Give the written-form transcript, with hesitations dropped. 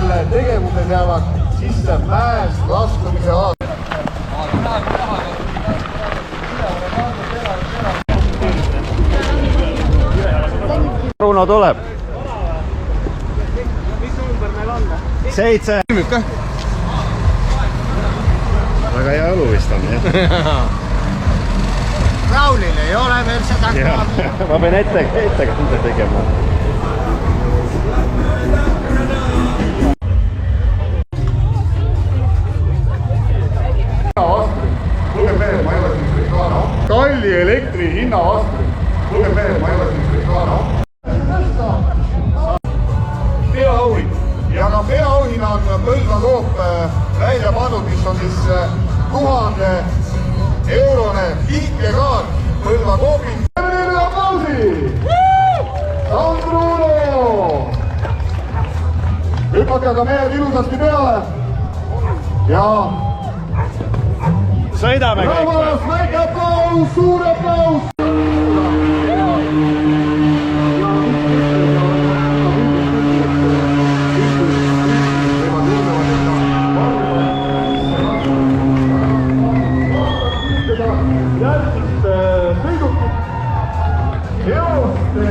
selle tegevused jäävad sisse mäest laskumise aasta. Bruno tuleb. Mis number meil on? 7. Väga hea õlu vist on, jah? Raulil ei ole veel seda kaabi. Ma pean ettekande tegema. Kalli elektri hinna vastu. Kuulge mehed, ma ei ole siin reklaana. Peaauhind. Ja ka peaauhinna on Põlva Coop välja pannud, mis on siis 1000-eurone kiikekaart Põlva Coopil. Teeme aplausi! San Bruno! Hüppake aga mehed ilusasti peale. Ja sõidame kõik. Väike aplaus, suur aplaus! Järgmist sõidukit eoste